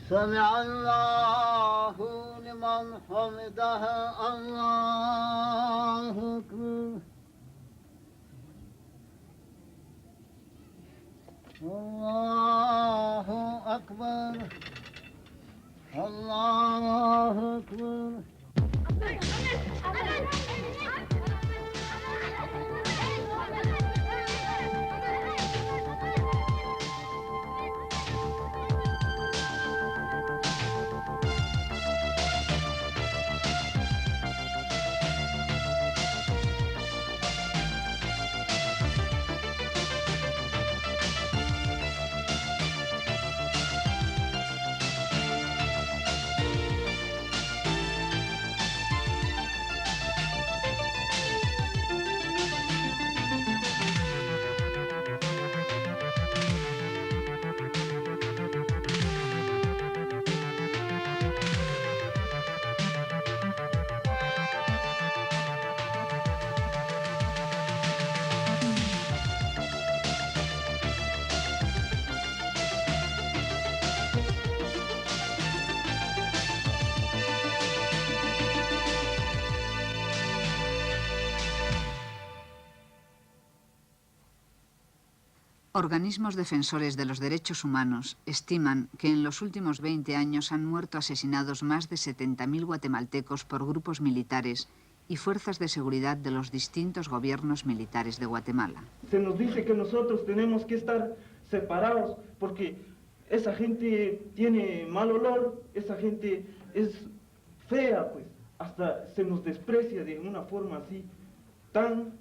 سمع الله لمن حمده الله أكبر الله أكبر الله أكبر. Organismos defensores de los derechos humanos estiman que en los últimos 20 años han muerto asesinados más de 70.000 guatemaltecos por grupos militares y fuerzas de seguridad de los distintos gobiernos militares de Guatemala. Se nos dice que nosotros tenemos que estar separados porque esa gente tiene mal olor, esa gente es fea, pues hasta se nos desprecia de una forma así tan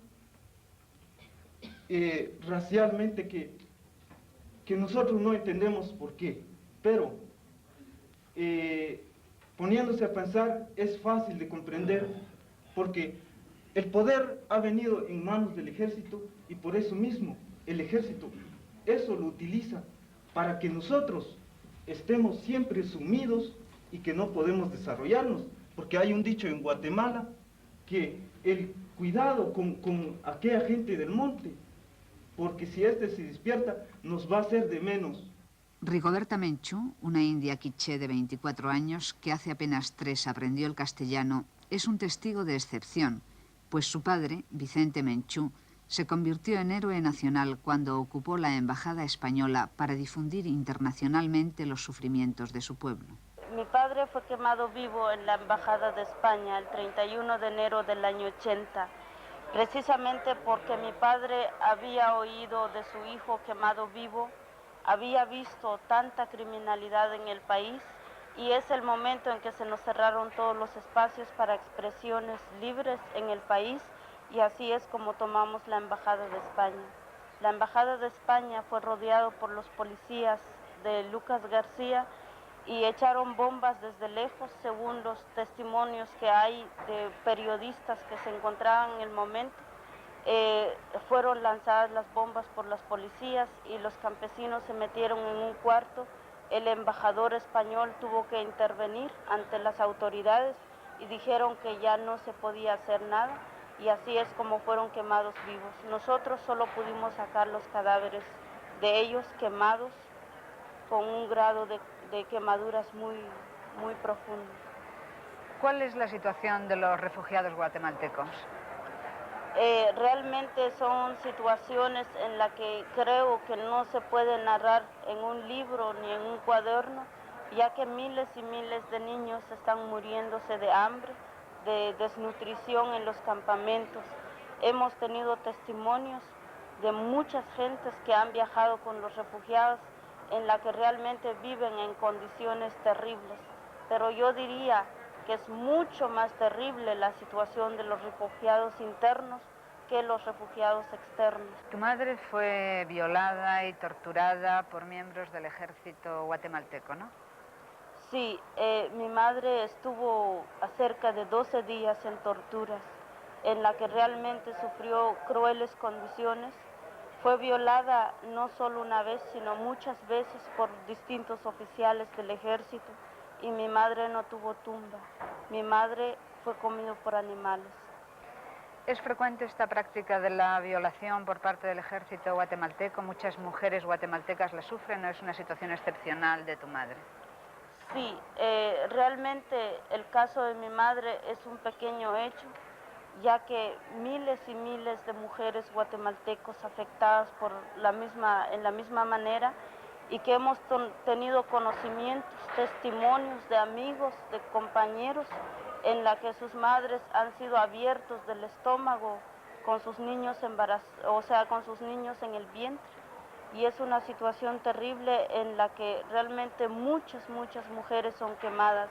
racialmente que nosotros no entendemos por qué, pero poniéndose a pensar es fácil de comprender porque el poder ha venido en manos del ejército y por eso mismo el ejército eso lo utiliza para que nosotros estemos siempre sumidos y que no podemos desarrollarnos, porque hay un dicho en Guatemala que el cuidado con aquella gente del monte, porque si este se despierta, nos va a hacer de menos. Rigoberta Menchú, una india quiché de 24 años que hace apenas 3 aprendió el castellano, es un testigo de excepción, pues su padre, Vicente Menchú, se convirtió en héroe nacional cuando ocupó la embajada española para difundir internacionalmente los sufrimientos de su pueblo. Mi padre fue quemado vivo en la embajada de España el 31 de enero del año 80. Precisamente porque mi padre había oído de su hijo quemado vivo, había visto tanta criminalidad en el país y es el momento en que se nos cerraron todos los espacios para expresiones libres en el país y así es como tomamos la Embajada de España. La Embajada de España fue rodeado por los policías de Lucas García y echaron bombas desde lejos, según los testimonios que hay de periodistas que se encontraban en el momento. Fueron lanzadas las bombas por las policías y los campesinos se metieron en un cuarto. El embajador español tuvo que intervenir ante las autoridades y dijeron que ya no se podía hacer nada y así es como fueron quemados vivos. Nosotros solo pudimos sacar los cadáveres de ellos quemados con un grado de quemaduras muy profundo. ¿Cuál es la situación de los refugiados guatemaltecos? Realmente son situaciones en las que creo que no se puede narrar en un libro ni en un cuaderno, ya que miles y miles de niños están muriéndose de hambre, de desnutrición en los campamentos. Hemos tenido testimonios de muchas gentes que han viajado con los refugiados en la que realmente viven en condiciones terribles. Pero yo diría que es mucho más terrible la situación de los refugiados internos que los refugiados externos. Tu madre fue violada y torturada por miembros del ejército guatemalteco, ¿no? Sí, mi madre estuvo cerca de 12 días en torturas, en la que realmente sufrió crueles condiciones. Fue violada no solo una vez, sino muchas veces por distintos oficiales del ejército y mi madre no tuvo tumba. Mi madre fue comida por animales. ¿Es frecuente esta práctica de la violación por parte del ejército guatemalteco? ¿Muchas mujeres guatemaltecas la sufren o es una situación excepcional de tu madre? Sí, realmente el caso de mi madre es un pequeño hecho, ya que miles y miles de mujeres guatemaltecos afectadas en la misma manera y que hemos tenido conocimientos, testimonios de amigos, de compañeros, en la que sus madres han sido abiertos del estómago con sus niños con sus niños en el vientre. Y es una situación terrible en la que realmente muchas mujeres son quemadas,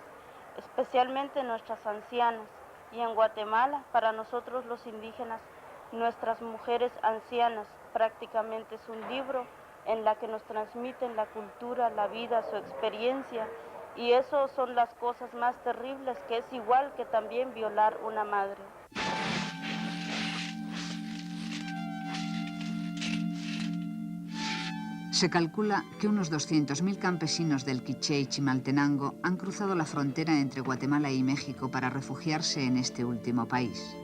especialmente nuestras ancianas. Y en Guatemala, para nosotros los indígenas, nuestras mujeres ancianas prácticamente es un libro en la que nos transmiten la cultura, la vida, su experiencia. Y eso son las cosas más terribles, que es igual que también violar una madre. Se calcula que unos 200.000 campesinos del Quiché y Chimaltenango han cruzado la frontera entre Guatemala y México para refugiarse en este último país.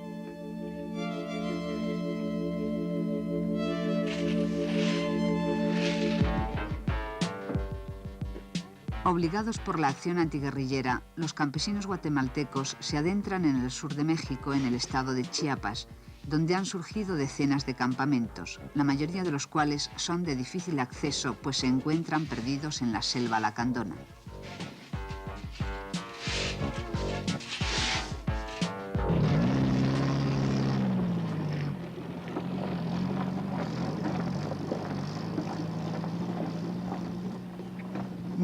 Obligados por la acción antiguerrillera, los campesinos guatemaltecos se adentran en el sur de México, en el estado de Chiapas, donde han surgido decenas de campamentos, la mayoría de los cuales son de difícil acceso, pues se encuentran perdidos en la selva lacandona.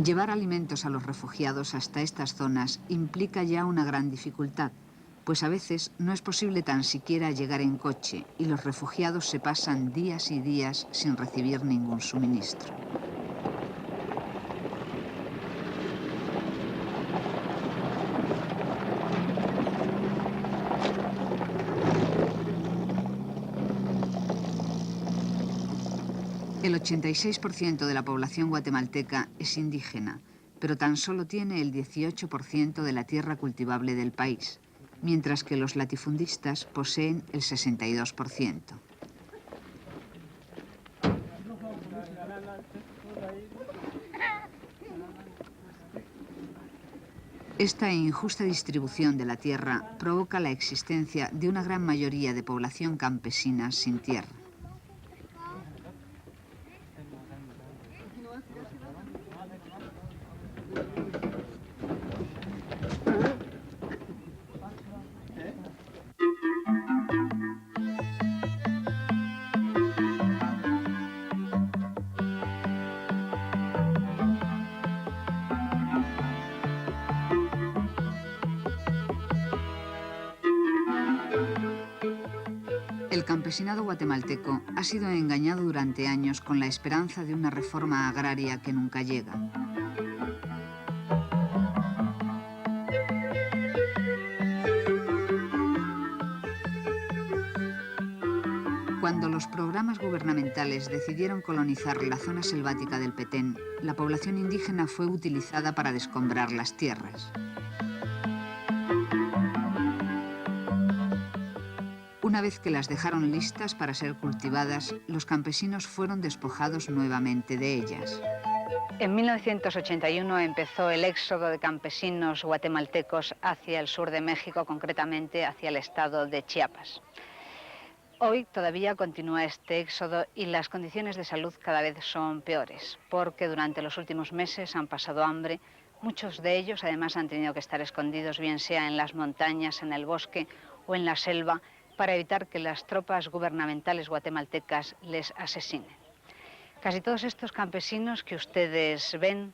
Llevar alimentos a los refugiados hasta estas zonas implica ya una gran dificultad, pues a veces no es posible tan siquiera llegar en coche y los refugiados se pasan días y días sin recibir ningún suministro. El 86% de la población guatemalteca es indígena, pero tan solo tiene el 18% de la tierra cultivable del país, mientras que los latifundistas poseen el 62%. Esta injusta distribución de la tierra provoca la existencia de una gran mayoría de población campesina sin tierra. El campesinado guatemalteco ha sido engañado durante años con la esperanza de una reforma agraria que nunca llega. Cuando los programas gubernamentales decidieron colonizar la zona selvática del Petén, la población indígena fue utilizada para descombrar las tierras. Una vez que las dejaron listas para ser cultivadas, los campesinos fueron despojados nuevamente de ellas. En 1981 empezó el éxodo de campesinos guatemaltecos hacia el sur de México, concretamente hacia el estado de Chiapas. Hoy todavía continúa este éxodo y las condiciones de salud cada vez son peores, porque durante los últimos meses han pasado hambre. Muchos de ellos además han tenido que estar escondidos, bien sea en las montañas, en el bosque o en la selva, para evitar que las tropas gubernamentales guatemaltecas les asesinen. Casi todos estos campesinos que ustedes ven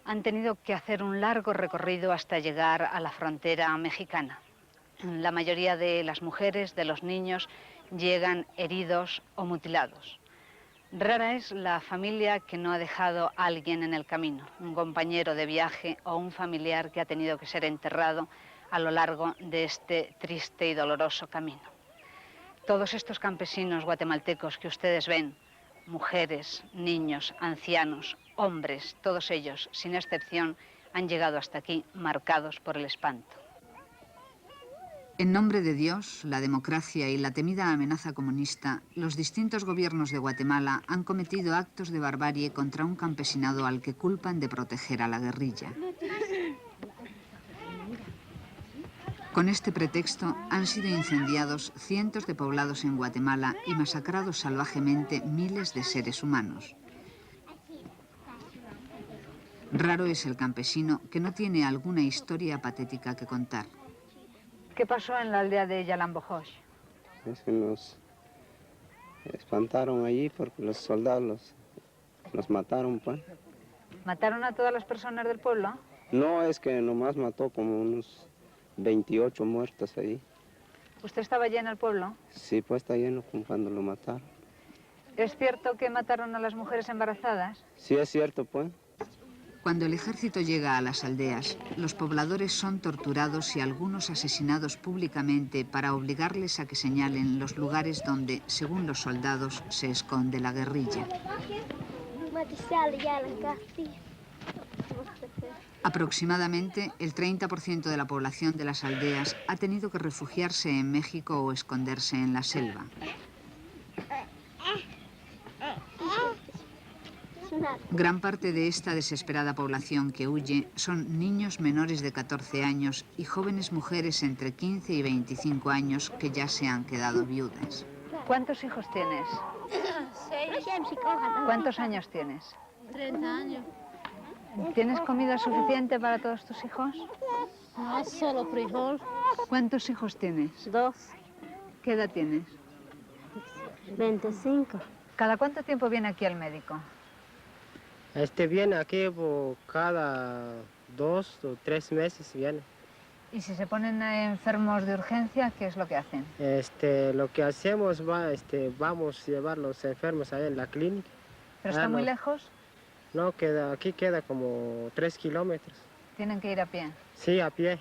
han tenido que hacer un largo recorrido hasta llegar a la frontera mexicana. La mayoría de las mujeres, de los niños, llegan heridos o mutilados. Rara es la familia que no ha dejado a alguien en el camino, un compañero de viaje o un familiar que ha tenido que ser enterrado a lo largo de este triste y doloroso camino. Todos estos campesinos guatemaltecos que ustedes ven, mujeres, niños, ancianos, hombres, todos ellos, sin excepción, han llegado hasta aquí marcados por el espanto. En nombre de Dios, la democracia y la temida amenaza comunista, los distintos gobiernos de Guatemala han cometido actos de barbarie contra un campesinado al que culpan de proteger a la guerrilla. Con este pretexto han sido incendiados cientos de poblados en Guatemala y masacrados salvajemente miles de seres humanos. Raro es el campesino que no tiene alguna historia patética que contar. ¿Qué pasó en la aldea de Yalambojosh? Es que nos espantaron allí porque los soldados nos mataron, pues. ¿Mataron a todas las personas del pueblo? No, es que nomás mató como unos 28 muertos ahí. ¿Usted estaba allí en el pueblo? Sí, pues está lleno como cuando lo mataron. ¿Es cierto que mataron a las mujeres embarazadas? Sí, es cierto, pues. Cuando el ejército llega a las aldeas, los pobladores son torturados y algunos asesinados públicamente para obligarles a que señalen los lugares donde, según los soldados, se esconde la guerrilla. Aproximadamente el 30% de la población de las aldeas ha tenido que refugiarse en México o esconderse en la selva. Gran parte de esta desesperada población que huye son niños menores de 14 años y jóvenes mujeres entre 15 y 25 años que ya se han quedado viudas. ¿Cuántos hijos tienes? 6. ¿Cuántos años tienes? 30 años. ¿Tienes comida suficiente para todos tus hijos? No, solo frijol. ¿Cuántos hijos tienes? 2. ¿Qué edad tienes? 25. ¿Cada cuánto tiempo viene aquí el médico? Viene aquí por cada 2 o 3 meses viene. Y si se ponen enfermos de urgencia, ¿qué es lo que hacen? Lo que hacemos vamos a llevar los enfermos ahí en la clínica. ¿Pero está muy lejos? No, aquí queda como 3 kilómetros. ¿Tienen que ir a pie? Sí, a pie.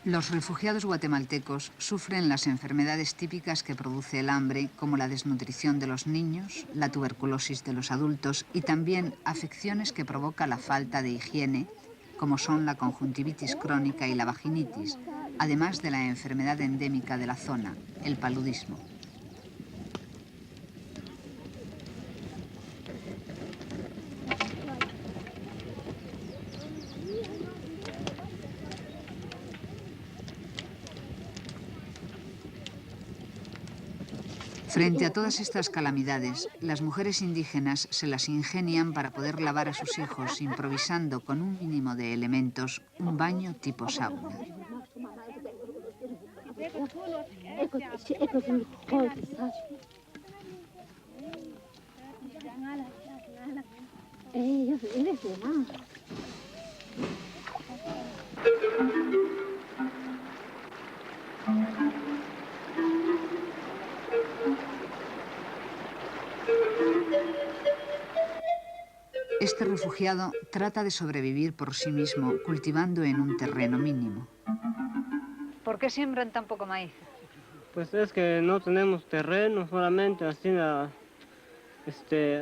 Los refugiados guatemaltecos sufren las enfermedades típicas que produce el hambre, como la desnutrición de los niños, la tuberculosis de los adultos y también afecciones que provoca la falta de higiene, como son la conjuntivitis crónica y la vaginitis, además de la enfermedad endémica de la zona, el paludismo. Frente a todas estas calamidades, las mujeres indígenas se las ingenian para poder lavar a sus hijos, improvisando con un mínimo de elementos un baño tipo sauna. Este refugiado trata de sobrevivir por sí mismo, cultivando en un terreno mínimo. ¿Por qué siembran tan poco maíz? Pues es que no tenemos terreno, solamente así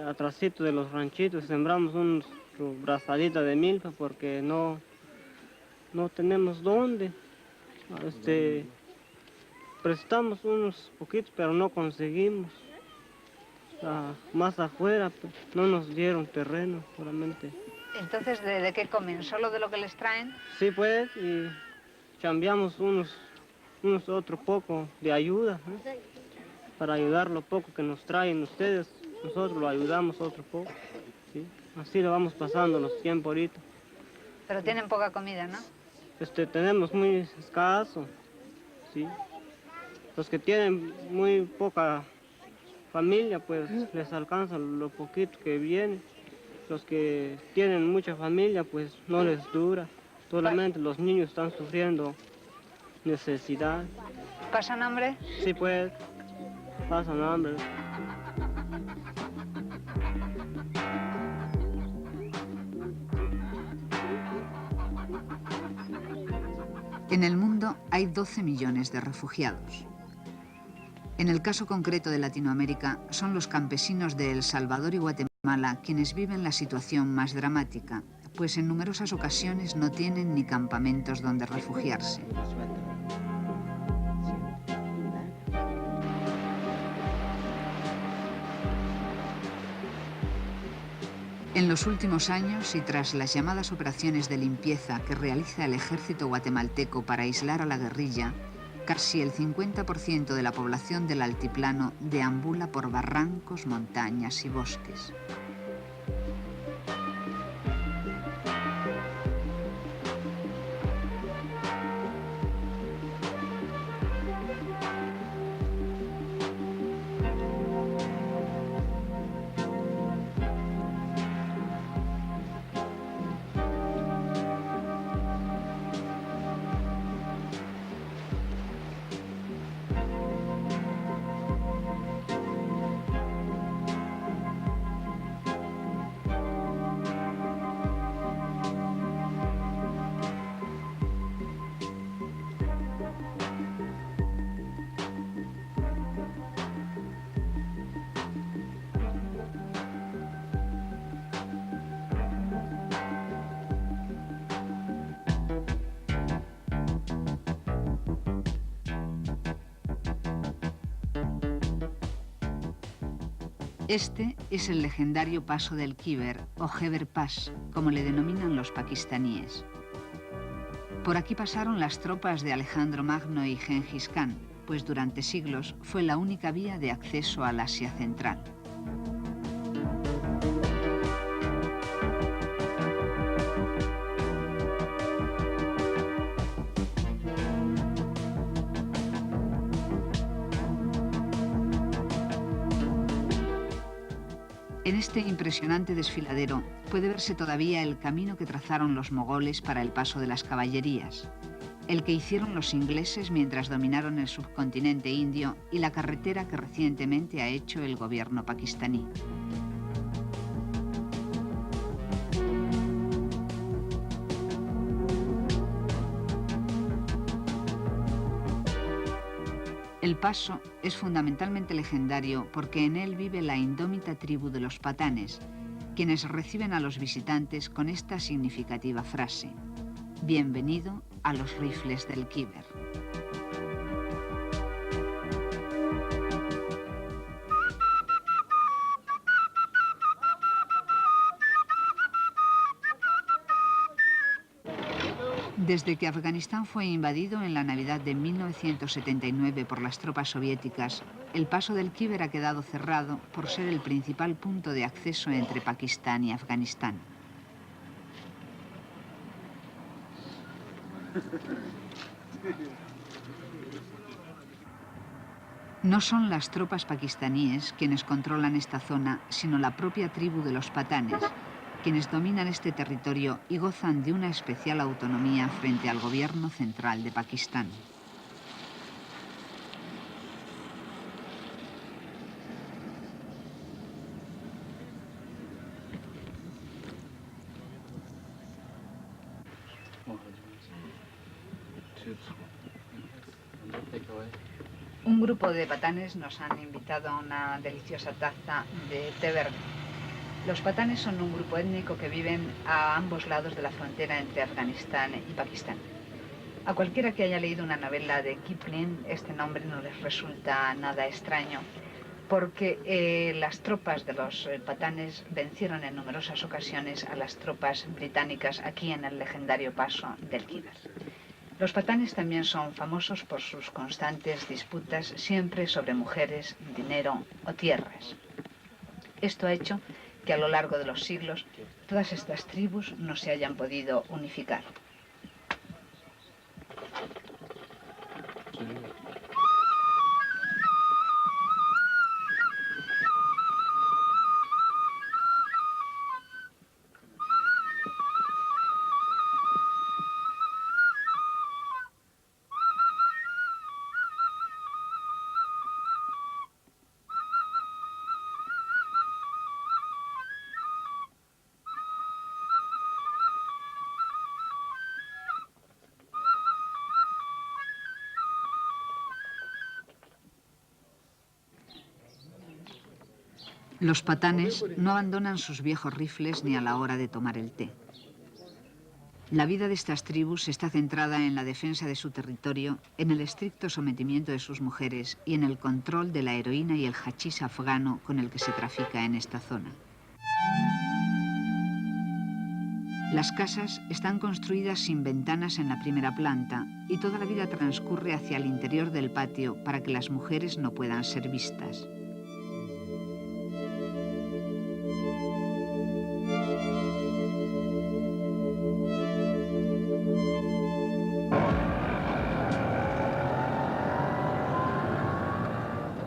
atrásito de los ranchitos sembramos unos brazaditas de milpa porque no tenemos dónde. Prestamos unos poquitos, pero no conseguimos. Más afuera, pues, no nos dieron terreno, solamente. Entonces, ¿de qué comen? ¿Solo de lo que les traen? Sí, pues, y cambiamos unos otro poco de ayuda, ¿eh? Para ayudar lo poco que nos traen ustedes, nosotros lo ayudamos otro poco, ¿sí? Así lo vamos pasando los tiempos ahorita. Pero tienen poca comida, ¿no? Tenemos muy escaso, ¿sí? Los que tienen muy poca familia, pues les alcanza lo poquito que viene. Los que tienen mucha familia, pues no les dura. Solamente los niños están sufriendo necesidad. ¿Pasan hambre? Sí, pues, pasan hambre. En el mundo hay 12 millones de refugiados. En el caso concreto de Latinoamérica, son los campesinos de El Salvador y Guatemala quienes viven la situación más dramática, pues en numerosas ocasiones no tienen ni campamentos donde refugiarse. En los últimos años y tras las llamadas operaciones de limpieza que realiza el ejército guatemalteco para aislar a la guerrilla, casi el 50% de la población del altiplano deambula por barrancos, montañas y bosques. Este es el legendario paso del Khyber, o Khyber Pass, como le denominan los pakistaníes. Por aquí pasaron las tropas de Alejandro Magno y Gengis Khan, pues durante siglos fue la única vía de acceso al Asia Central. En este impresionante desfiladero puede verse todavía el camino que trazaron los mogoles para el paso de las caballerías, el que hicieron los ingleses mientras dominaron el subcontinente indio y la carretera que recientemente ha hecho el gobierno pakistaní. El paso es fundamentalmente legendario porque en él vive la indómita tribu de los patanes, quienes reciben a los visitantes con esta significativa frase: «Bienvenido a los rifles del Khyber». Desde que Afganistán fue invadido en la Navidad de 1979 por las tropas soviéticas, el paso del Khyber ha quedado cerrado por ser el principal punto de acceso entre Pakistán y Afganistán. No son las tropas pakistaníes quienes controlan esta zona, sino la propia tribu de los patanes, quienes dominan este territorio y gozan de una especial autonomía frente al gobierno central de Pakistán. Un grupo de patanes nos han invitado a una deliciosa taza de té verde. Los patanes son un grupo étnico que viven a ambos lados de la frontera entre Afganistán y Pakistán. A cualquiera que haya leído una novela de Kipling, este nombre no les resulta nada extraño, porque las tropas de los patanes vencieron en numerosas ocasiones a las tropas británicas aquí en el legendario paso del Khyber. Los patanes también son famosos por sus constantes disputas, siempre sobre mujeres, dinero o tierras. Esto ha hecho que a lo largo de los siglos todas estas tribus no se hayan podido unificar. Los patanes no abandonan sus viejos rifles ni a la hora de tomar el té. La vida de estas tribus está centrada en la defensa de su territorio, en el estricto sometimiento de sus mujeres y en el control de la heroína y el hachís afgano con el que se trafica en esta zona. Las casas están construidas sin ventanas en la primera planta y toda la vida transcurre hacia el interior del patio para que las mujeres no puedan ser vistas.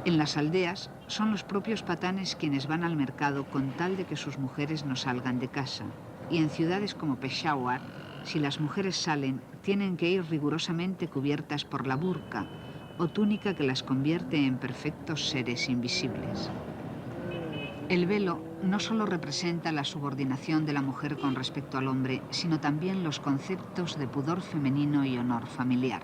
En las aldeas son los propios patanes quienes van al mercado con tal de que sus mujeres no salgan de casa. Y en ciudades como Peshawar, si las mujeres salen, tienen que ir rigurosamente cubiertas por la burka, o túnica que las convierte en perfectos seres invisibles. El velo no solo representa la subordinación de la mujer con respecto al hombre, sino también los conceptos de pudor femenino y honor familiar.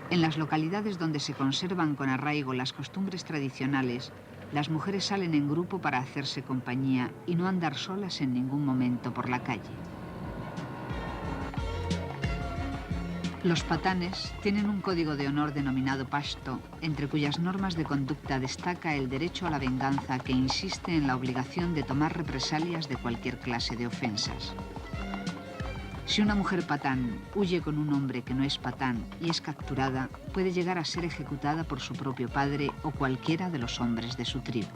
En las localidades donde se conservan con arraigo las costumbres tradicionales, las mujeres salen en grupo para hacerse compañía y no andar solas en ningún momento por la calle. Los patanes tienen un código de honor denominado pashto, entre cuyas normas de conducta destaca el derecho a la venganza que insiste en la obligación de tomar represalias de cualquier clase de ofensas. Si una mujer patán huye con un hombre que no es patán y es capturada, puede llegar a ser ejecutada por su propio padre o cualquiera de los hombres de su tribu.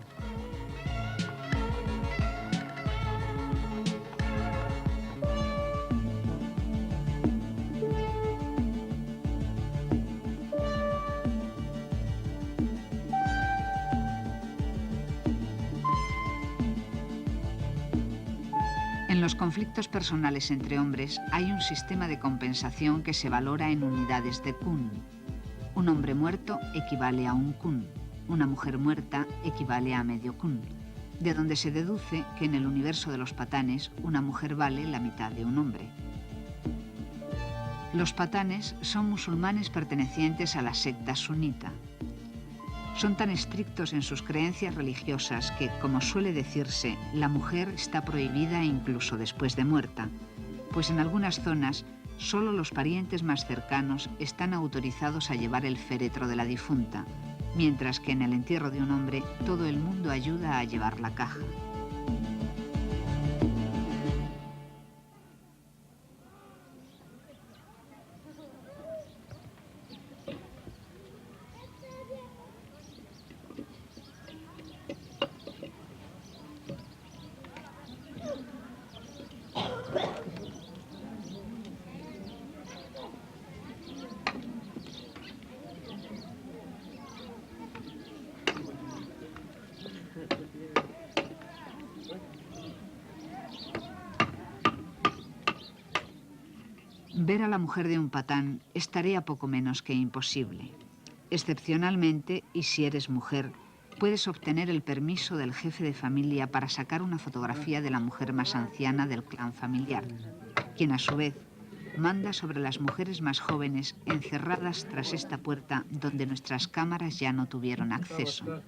En los conflictos personales entre hombres hay un sistema de compensación que se valora en unidades de kun. Un hombre muerto equivale a un kun, una mujer muerta equivale a medio kun, de donde se deduce que en el universo de los patanes una mujer vale la mitad de un hombre. Los patanes son musulmanes pertenecientes a la secta sunita. Son tan estrictos en sus creencias religiosas que, como suele decirse, la mujer está prohibida incluso después de muerta, pues en algunas zonas solo los parientes más cercanos están autorizados a llevar el féretro de la difunta, mientras que en el entierro de un hombre todo el mundo ayuda a llevar la caja. Ver a la mujer de un patán es tarea poco menos que imposible. Excepcionalmente, y si eres mujer, puedes obtener el permiso del jefe de familia para sacar una fotografía de la mujer más anciana del clan familiar, quien a su vez manda sobre las mujeres más jóvenes encerradas tras esta puerta donde nuestras cámaras ya no tuvieron acceso.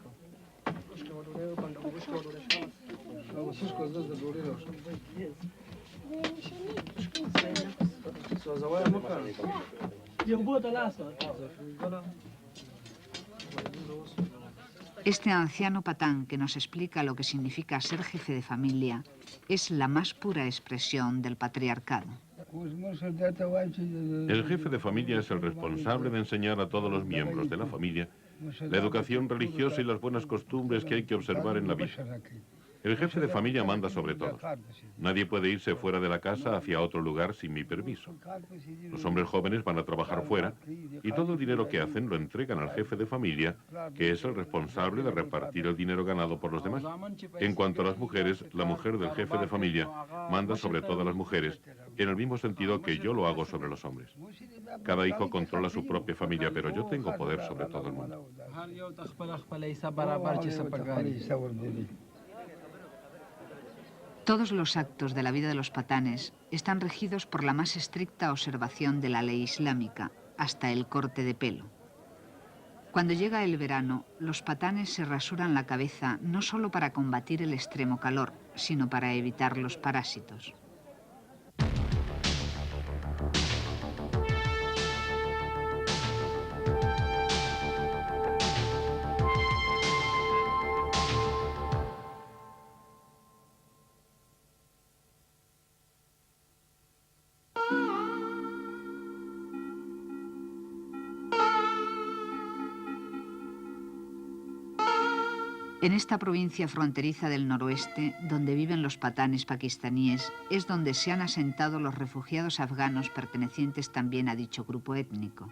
Este anciano patán que nos explica lo que significa ser jefe de familia es la más pura expresión del patriarcado. El jefe de familia es el responsable de enseñar a todos los miembros de la familia la educación religiosa y las buenas costumbres que hay que observar en la vida. El jefe de familia manda sobre todo. Nadie puede irse fuera de la casa hacia otro lugar sin mi permiso. Los hombres jóvenes van a trabajar fuera y todo el dinero que hacen lo entregan al jefe de familia, que es el responsable de repartir el dinero ganado por los demás. En cuanto a las mujeres, la mujer del jefe de familia manda sobre todas las mujeres, en el mismo sentido que yo lo hago sobre los hombres. Cada hijo controla su propia familia, pero yo tengo poder sobre todo el mundo. Todos los actos de la vida de los patanes están regidos por la más estricta observación de la ley islámica, hasta el corte de pelo. Cuando llega el verano, los patanes se rasuran la cabeza no solo para combatir el extremo calor, sino para evitar los parásitos. En esta provincia fronteriza del noroeste, donde viven los patanes pakistaníes, es donde se han asentado los refugiados afganos pertenecientes también a dicho grupo étnico.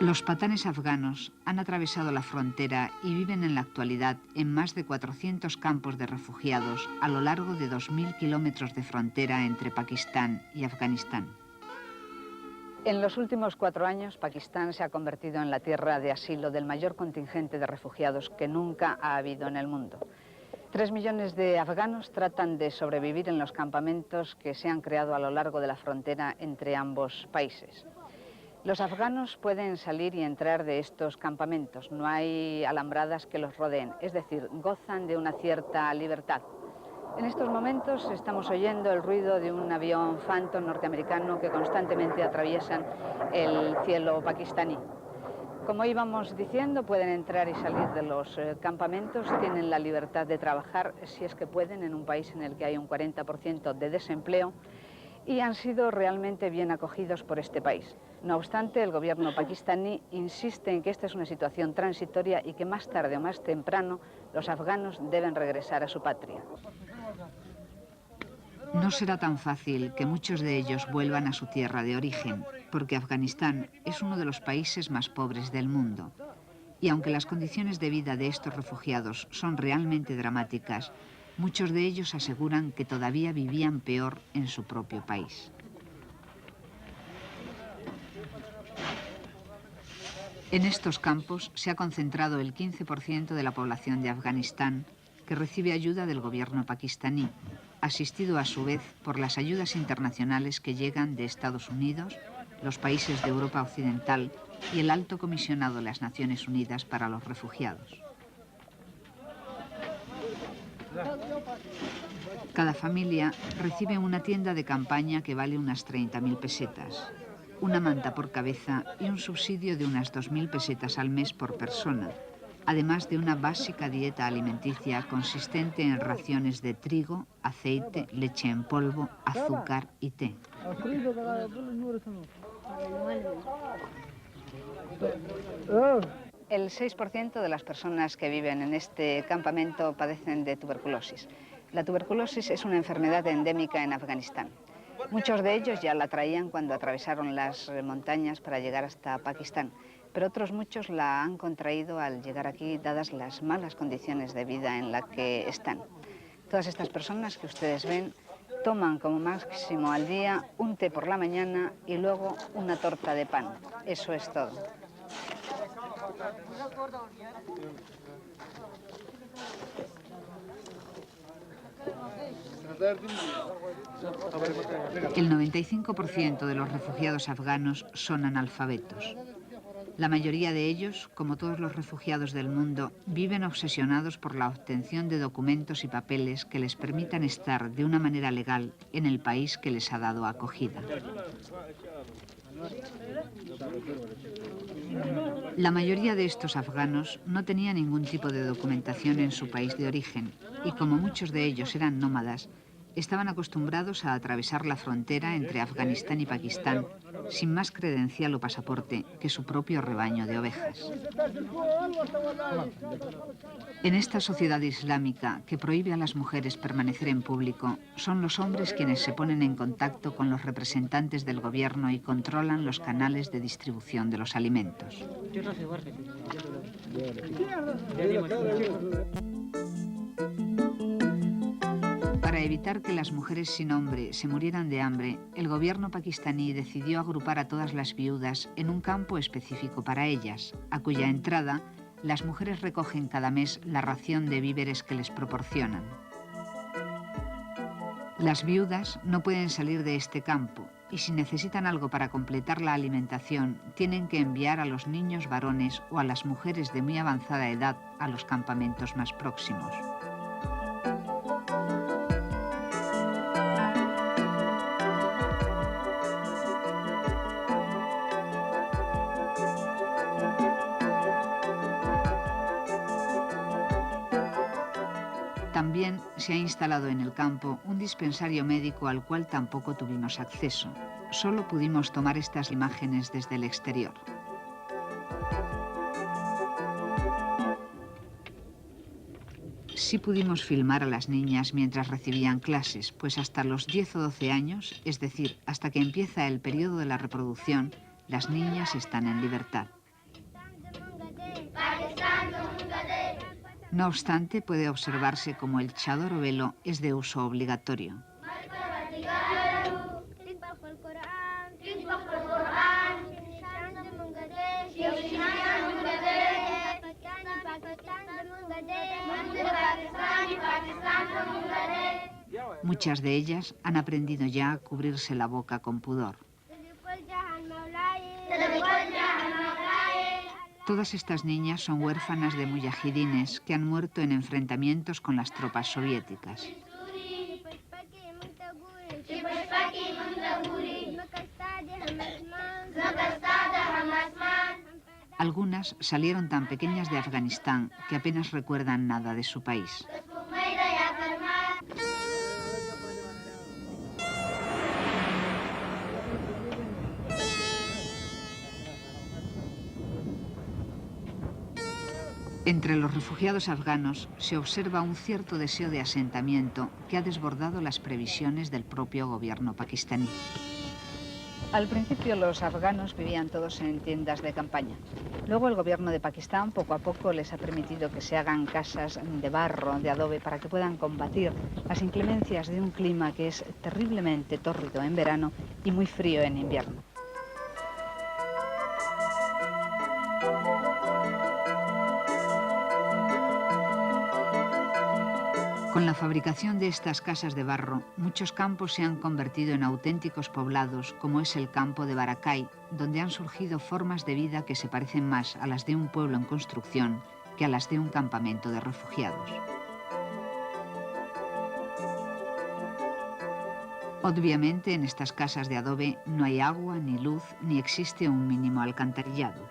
Los patanes afganos han atravesado la frontera y viven en la actualidad en más de 400 campos de refugiados a lo largo de 2.000 kilómetros de frontera entre Pakistán y Afganistán. En los últimos 4 años, Pakistán se ha convertido en la tierra de asilo del mayor contingente de refugiados que nunca ha habido en el mundo. 3 millones de afganos tratan de sobrevivir en los campamentos que se han creado a lo largo de la frontera entre ambos países. Los afganos pueden salir y entrar de estos campamentos, no hay alambradas que los rodeen, es decir, gozan de una cierta libertad. En estos momentos estamos oyendo el ruido de un avión Phantom norteamericano que constantemente atraviesan el cielo pakistaní. Como íbamos diciendo, pueden entrar y salir de los campamentos, tienen la libertad de trabajar, si es que pueden, en un país en el que hay un 40% de desempleo, y han sido realmente bien acogidos por este país. No obstante, el gobierno pakistaní insiste en que esta es una situación transitoria y que más tarde o más temprano los afganos deben regresar a su patria. No será tan fácil que muchos de ellos vuelvan a su tierra de origen, porque Afganistán es uno de los países más pobres del mundo. Y aunque las condiciones de vida de estos refugiados son realmente dramáticas, muchos de ellos aseguran que todavía vivían peor en su propio país. En estos campos se ha concentrado el 15% de la población de Afganistán, que recibe ayuda del gobierno pakistaní, asistido a su vez por las ayudas internacionales que llegan de Estados Unidos, los países de Europa Occidental y el Alto Comisionado de las Naciones Unidas para los Refugiados. Cada familia recibe una tienda de campaña que vale unas 30.000 pesetas, una manta por cabeza y un subsidio de unas 2.000 pesetas al mes por persona, además de una básica dieta alimenticia consistente en raciones de trigo, aceite, leche en polvo, azúcar y té. El 6% de las personas que viven en este campamento padecen de tuberculosis. La tuberculosis es una enfermedad endémica en Afganistán. Muchos de ellos ya la traían cuando atravesaron las montañas para llegar hasta Pakistán, pero otros muchos la han contraído al llegar aquí, dadas las malas condiciones de vida en las que están. Todas estas personas que ustedes ven toman como máximo al día un té por la mañana y luego una torta de pan. Eso es todo. El 95% de los refugiados afganos son analfabetos. La mayoría de ellos, como todos los refugiados del mundo, viven obsesionados por la obtención de documentos y papeles que les permitan estar de una manera legal en el país que les ha dado acogida. La mayoría de estos afganos no tenía ningún tipo de documentación en su país de origen y como muchos de ellos eran nómadas, estaban acostumbrados a atravesar la frontera entre Afganistán y Pakistán sin más credencial o pasaporte que su propio rebaño de ovejas. En esta sociedad islámica que prohíbe a las mujeres permanecer en público, son los hombres quienes se ponen en contacto con los representantes del gobierno y controlan los canales de distribución de los alimentos. Para evitar que las mujeres sin hombre se murieran de hambre, el gobierno pakistaní decidió agrupar a todas las viudas en un campo específico para ellas, a cuya entrada las mujeres recogen cada mes la ración de víveres que les proporcionan. Las viudas no pueden salir de este campo y si necesitan algo para completar la alimentación, tienen que enviar a los niños varones o a las mujeres de muy avanzada edad a los campamentos más próximos. También se ha instalado en el campo un dispensario médico al cual tampoco tuvimos acceso. Solo pudimos tomar estas imágenes desde el exterior. Sí pudimos filmar a las niñas mientras recibían clases, pues hasta los 10 o 12 años, es decir, hasta que empieza el periodo de la reproducción, las niñas están en libertad. No obstante, puede observarse como el chador o velo es de uso obligatorio. Muchas de ellas han aprendido ya a cubrirse la boca con pudor. Todas estas niñas son huérfanas de muyahidines que han muerto en enfrentamientos con las tropas soviéticas. Algunas salieron tan pequeñas de Afganistán que apenas recuerdan nada de su país. Entre los refugiados afganos se observa un cierto deseo de asentamiento que ha desbordado las previsiones del propio gobierno pakistaní. Al principio los afganos vivían todos en tiendas de campaña. Luego el gobierno de Pakistán poco a poco les ha permitido que se hagan casas de barro, de adobe, para que puedan combatir las inclemencias de un clima que es terriblemente tórrido en verano y muy frío en invierno. Con la fabricación de estas casas de barro, muchos campos se han convertido en auténticos poblados, como es el campo de Barakai, donde han surgido formas de vida que se parecen más a las de un pueblo en construcción que a las de un campamento de refugiados. Obviamente, en estas casas de adobe no hay agua ni luz, ni existe un mínimo alcantarillado.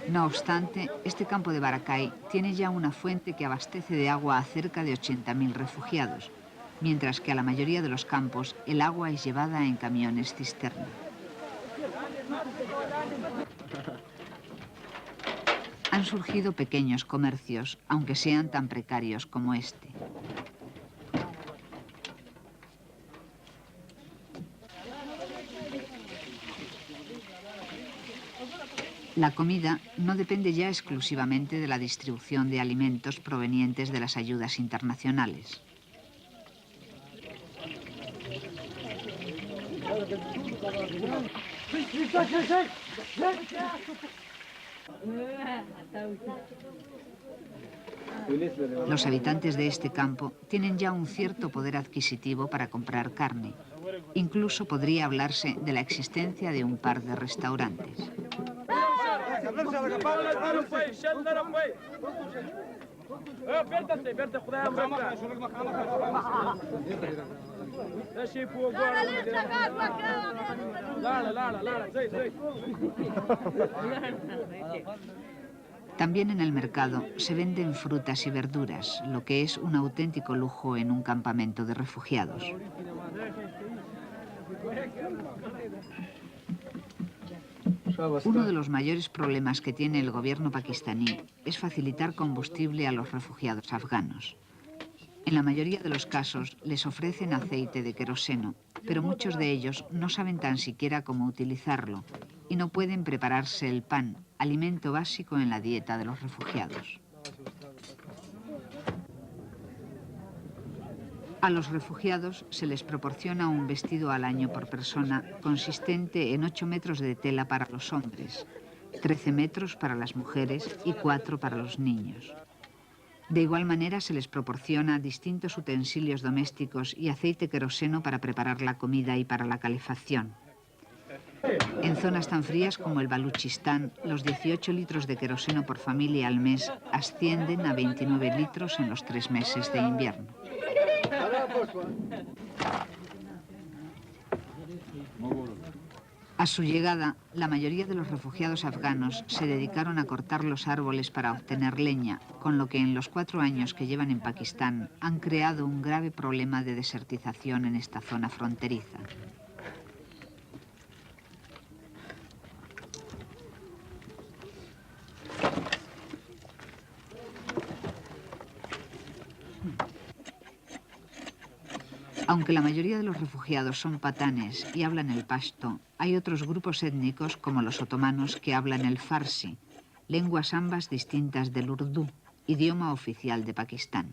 No obstante, este campo de Barakai tiene ya una fuente que abastece de agua a cerca de 80.000 refugiados, mientras que a la mayoría de los campos el agua es llevada en camiones cisterna. Han surgido pequeños comercios, aunque sean tan precarios como este. La comida no depende ya exclusivamente de la distribución de alimentos provenientes de las ayudas internacionales. Los habitantes de este campo tienen ya un cierto poder adquisitivo para comprar carne. Incluso podría hablarse de la existencia de un par de restaurantes. También en el mercado se venden frutas y verduras, lo que es un auténtico lujo en un campamento de refugiados. Uno de los mayores problemas que tiene el gobierno pakistaní es facilitar combustible a los refugiados afganos. En la mayoría de los casos les ofrecen aceite de queroseno, pero muchos de ellos no saben tan siquiera cómo utilizarlo y no pueden prepararse el pan, alimento básico en la dieta de los refugiados. A los refugiados se les proporciona un vestido al año por persona consistente en 8 metros de tela para los hombres, 13 metros para las mujeres y 4 para los niños. De igual manera se les proporciona distintos utensilios domésticos y aceite queroseno para preparar la comida y para la calefacción. En zonas tan frías como el Baluchistán, los 18 litros de queroseno por familia al mes ascienden a 29 litros en los 3 meses de invierno. A su llegada, la mayoría de los refugiados afganos se dedicaron a cortar los árboles para obtener leña, con lo que en los 4 años que llevan en Pakistán han creado un grave problema de desertización en esta zona fronteriza. Aunque la mayoría de los refugiados son patanes y hablan el pashto, hay otros grupos étnicos, como los otomanos, que hablan el farsi, lenguas ambas distintas del urdú, idioma oficial de Pakistán.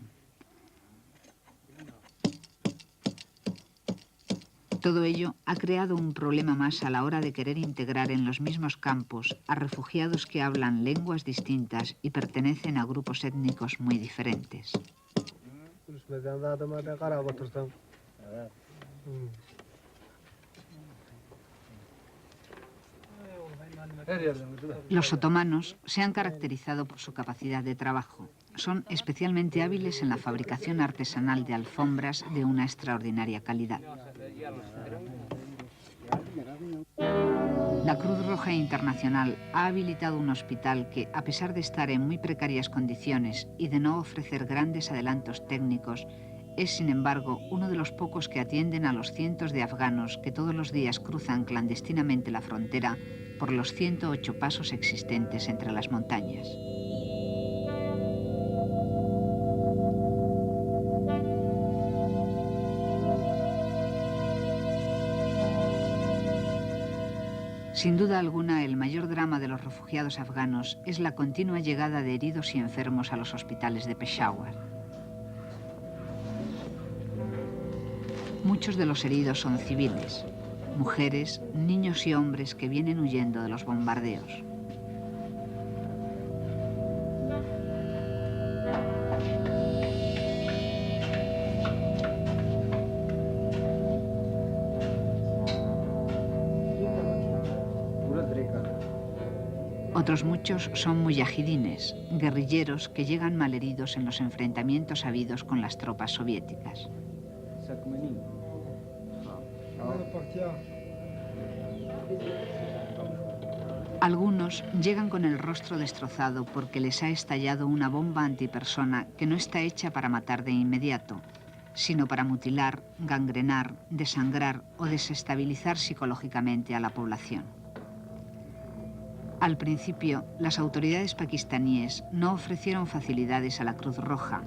Todo ello ha creado un problema más a la hora de querer integrar en los mismos campos a refugiados que hablan lenguas distintas y pertenecen a grupos étnicos muy diferentes. Los otomanos se han caracterizado por su capacidad de trabajo. Son especialmente hábiles en la fabricación artesanal de alfombras de una extraordinaria calidad. La Cruz Roja Internacional ha habilitado un hospital que, a pesar de estar en muy precarias condiciones y de no ofrecer grandes adelantos técnicos, es, sin embargo, uno de los pocos que atienden a los cientos de afganos que todos los días cruzan clandestinamente la frontera por los 108 pasos existentes entre las montañas. Sin duda alguna, el mayor drama de los refugiados afganos es la continua llegada de heridos y enfermos a los hospitales de Peshawar. Muchos de los heridos son civiles, mujeres, niños y hombres que vienen huyendo de los bombardeos. Otros muchos son mujahidines, guerrilleros que llegan malheridos en los enfrentamientos habidos con las tropas soviéticas. Algunos llegan con el rostro destrozado porque les ha estallado una bomba antipersona que no está hecha para matar de inmediato, sino para mutilar, gangrenar, desangrar o desestabilizar psicológicamente a la población. Al principio, las autoridades pakistaníes no ofrecieron facilidades a la Cruz Roja,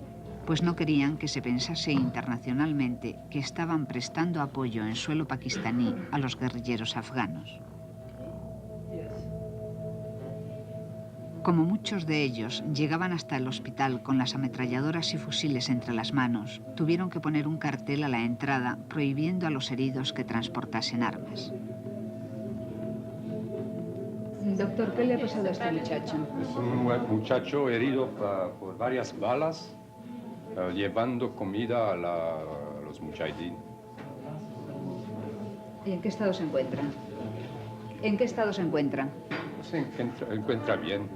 pues no querían que se pensase internacionalmente que estaban prestando apoyo en suelo pakistaní a los guerrilleros afganos. Como muchos de ellos llegaban hasta el hospital con las ametralladoras y fusiles entre las manos, tuvieron que poner un cartel a la entrada prohibiendo a los heridos que transportasen armas. Doctor, ¿qué le ha pasado a este muchacho? Es un muchacho herido por varias balas, llevando comida a los mujahideen. ¿Y en qué estado se encuentra? ¿En qué estado se encuentra? Se encuentra bien.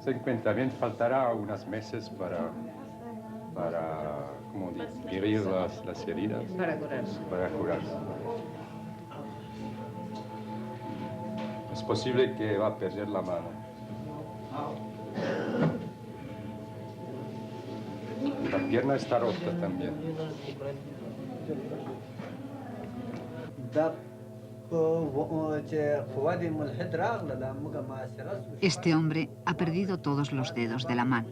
Se encuentra bien. Faltará unos meses para como digerir las heridas. Para curarse. Para curarse. Es posible que va a perder la mano. La pierna está rota también. Este hombre ha perdido todos los dedos de la mano.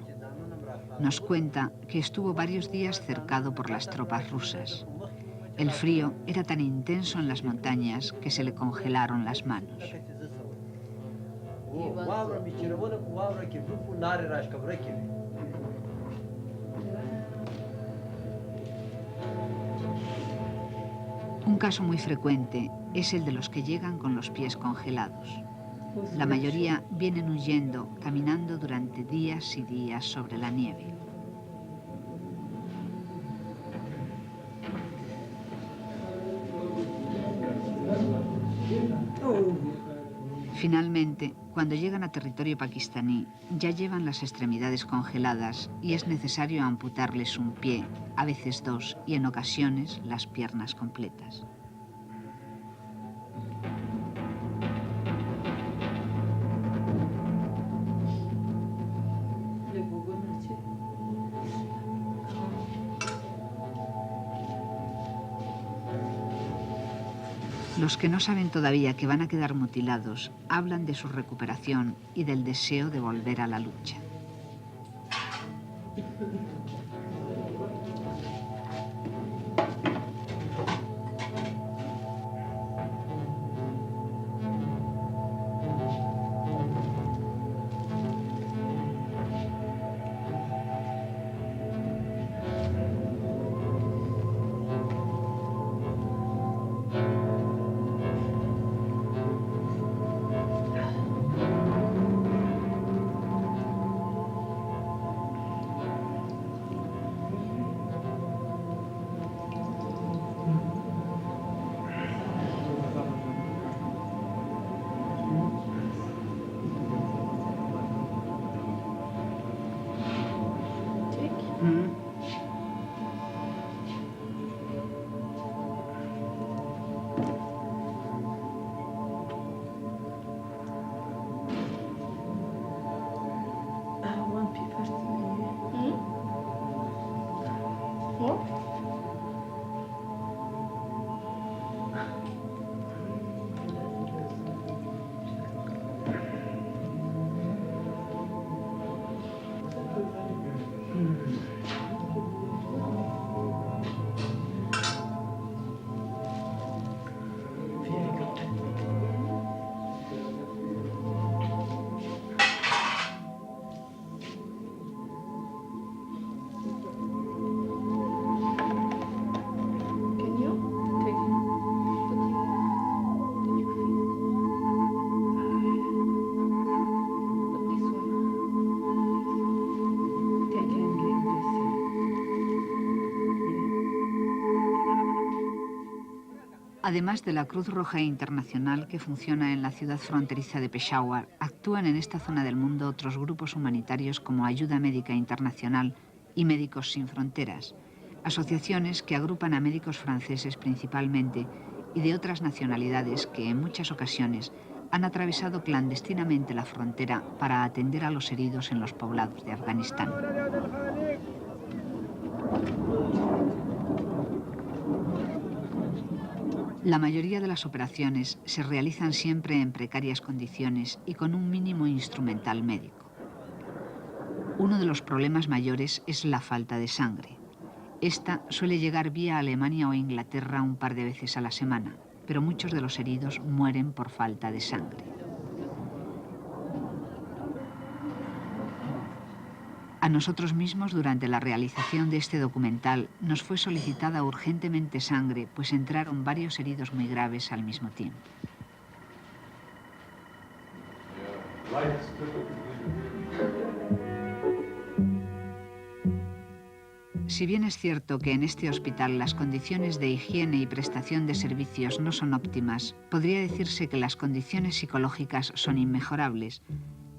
Nos cuenta que estuvo varios días cercado por las tropas rusas. El frío era tan intenso en las montañas que se le congelaron las manos. Un caso muy frecuente es el de los que llegan con los pies congelados. La mayoría vienen huyendo, caminando durante días y días sobre la nieve. Finalmente, cuando llegan a territorio pakistaní, ya llevan las extremidades congeladas y es necesario amputarles un pie, a veces dos, y en ocasiones las piernas completas. Los que no saben todavía que van a quedar mutilados hablan de su recuperación y del deseo de volver a la lucha. Además de la Cruz Roja Internacional, que funciona en la ciudad fronteriza de Peshawar, actúan en esta zona del mundo otros grupos humanitarios como Ayuda Médica Internacional y Médicos Sin Fronteras, asociaciones que agrupan a médicos franceses principalmente y de otras nacionalidades que en muchas ocasiones han atravesado clandestinamente la frontera para atender a los heridos en los poblados de Afganistán. La mayoría de las operaciones se realizan siempre en precarias condiciones y con un mínimo instrumental médico. Uno de los problemas mayores es la falta de sangre. Esta suele llegar vía Alemania o Inglaterra un par de veces a la semana, pero muchos de los heridos mueren por falta de sangre. A nosotros mismos, durante la realización de este documental, nos fue solicitada urgentemente sangre, pues entraron varios heridos muy graves al mismo tiempo. Si bien es cierto que en este hospital las condiciones de higiene y prestación de servicios no son óptimas, podría decirse que las condiciones psicológicas son inmejorables,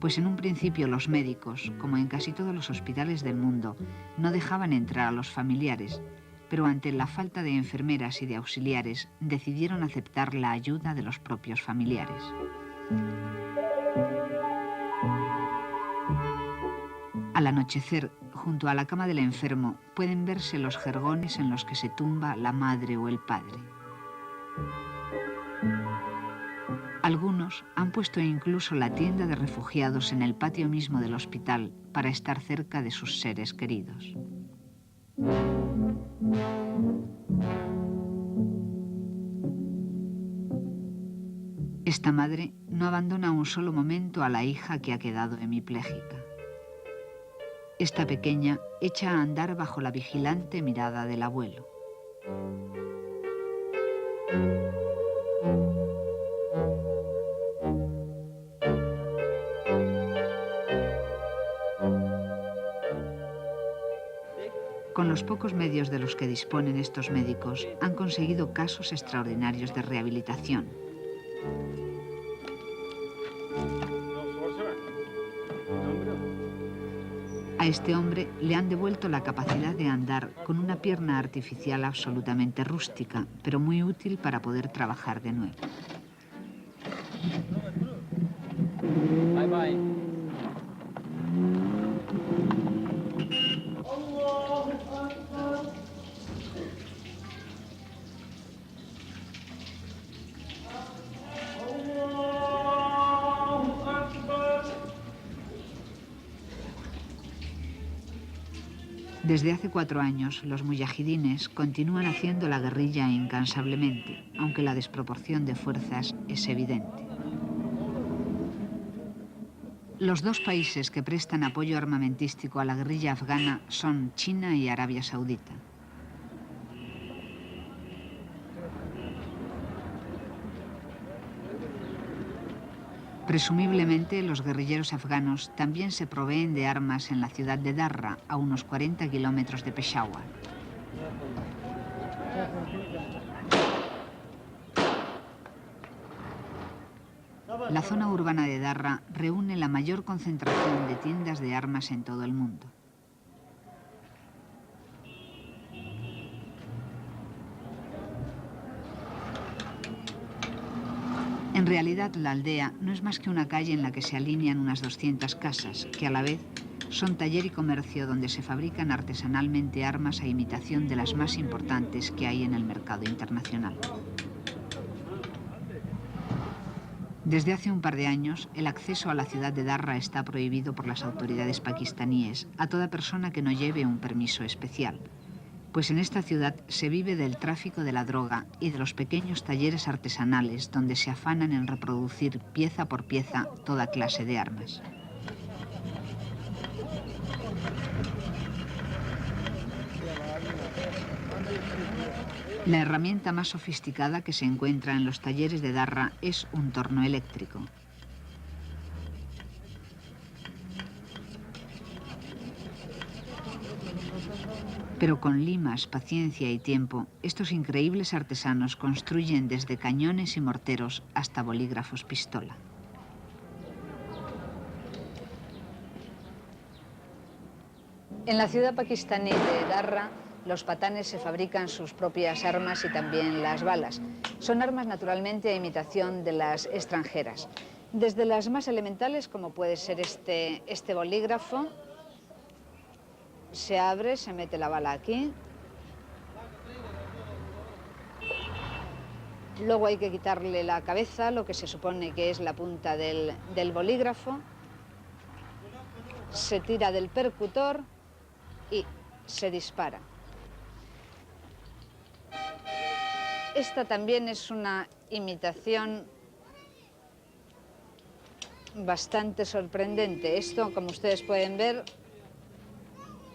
pues en un principio los médicos, como en casi todos los hospitales del mundo, no dejaban entrar a los familiares, pero ante la falta de enfermeras y de auxiliares decidieron aceptar la ayuda de los propios familiares. Al anochecer, junto a la cama del enfermo, pueden verse los jergones en los que se tumba la madre o el padre. Algunos han puesto incluso la tienda de refugiados en el patio mismo del hospital para estar cerca de sus seres queridos. Esta madre no abandona un solo momento a la hija que ha quedado hemipléjica. Esta pequeña echa a andar bajo la vigilante mirada del abuelo. Con los pocos medios de los que disponen estos médicos, han conseguido casos extraordinarios de rehabilitación. A este hombre le han devuelto la capacidad de andar con una pierna artificial absolutamente rústica, pero muy útil para poder trabajar de nuevo. Bye bye. Desde hace 4 años, los muyahidines continúan haciendo la guerrilla incansablemente, aunque la desproporción de fuerzas es evidente. Los 2 países que prestan apoyo armamentístico a la guerrilla afgana son China y Arabia Saudita. Presumiblemente, los guerrilleros afganos también se proveen de armas en la ciudad de Darra, a unos 40 kilómetros de Peshawar. La zona urbana de Darra reúne la mayor concentración de tiendas de armas en todo el mundo. En realidad, la aldea no es más que una calle en la que se alinean unas 200 casas, que a la vez son taller y comercio donde se fabrican artesanalmente armas a imitación de las más importantes que hay en el mercado internacional. Desde hace un par de años, el acceso a la ciudad de Darra está prohibido por las autoridades pakistaníes a toda persona que no lleve un permiso especial, pues en esta ciudad se vive del tráfico de la droga y de los pequeños talleres artesanales donde se afanan en reproducir pieza por pieza toda clase de armas. La herramienta más sofisticada que se encuentra en los talleres de Darra es un torno eléctrico. Pero con limas, paciencia y tiempo, estos increíbles artesanos construyen desde cañones y morteros hasta bolígrafos pistola. En la ciudad pakistaní de Darra, los patanes se fabrican sus propias armas y también las balas. Son armas naturalmente a imitación de las extranjeras. Desde las más elementales, como puede ser este bolígrafo, se abre, se mete la bala aquí. Luego hay que quitarle la cabeza, lo que se supone que es la punta del bolígrafo. Se tira del percutor y se dispara. Esta también es una imitación bastante sorprendente. Esto, como ustedes pueden ver,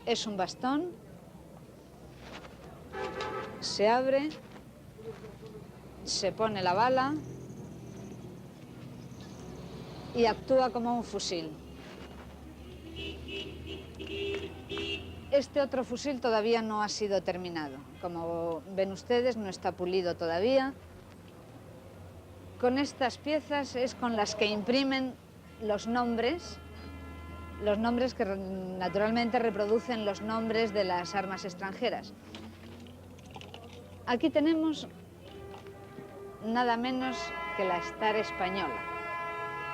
es un bastón. Se abre, se pone la bala y actúa como un fusil. Este otro fusil todavía no ha sido terminado. Como ven ustedes, no está pulido todavía. Con estas piezas es con las que imprimen los nombres que naturalmente reproducen los nombres de las armas extranjeras. Aquí tenemos nada menos que la Star española,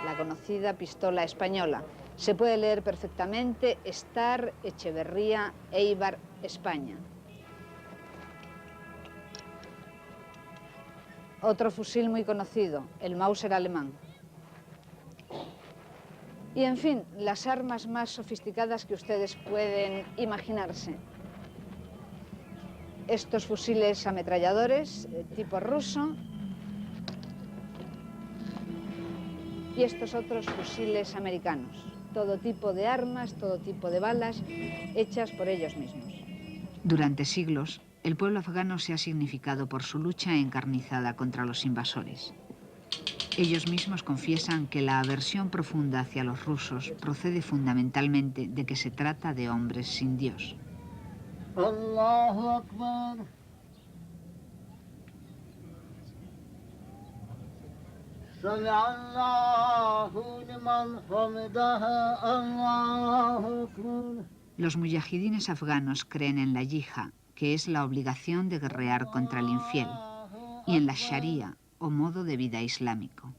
la conocida pistola española. Se puede leer perfectamente Star, Echeverría, Eibar, España. Otro fusil muy conocido, el Mauser alemán. Y en fin, las armas más sofisticadas que ustedes pueden imaginarse. Estos fusiles ametralladores tipo ruso y estos otros fusiles americanos. Todo tipo de armas, todo tipo de balas, hechas por ellos mismos. Durante siglos, el pueblo afgano se ha significado por su lucha encarnizada contra los invasores. Ellos mismos confiesan que la aversión profunda hacia los rusos procede fundamentalmente de que se trata de hombres sin Dios. Allahu Akbar. Los muyahidines afganos creen en la yihad, que es la obligación de guerrear contra el infiel, y en la sharia, o modo de vida islámico.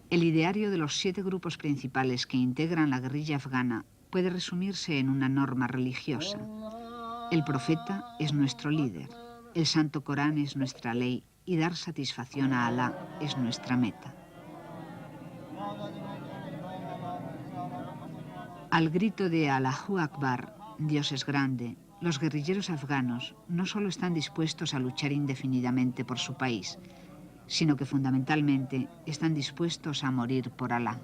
El ideario de los 7 grupos principales que integran la guerrilla afgana puede resumirse en una norma religiosa. El profeta es nuestro líder, el Santo Corán es nuestra ley y dar satisfacción a Alá es nuestra meta. Al grito de Allahu Akbar, Dios es grande, los guerrilleros afganos no solo están dispuestos a luchar indefinidamente por su país, sino que fundamentalmente están dispuestos a morir por Alá.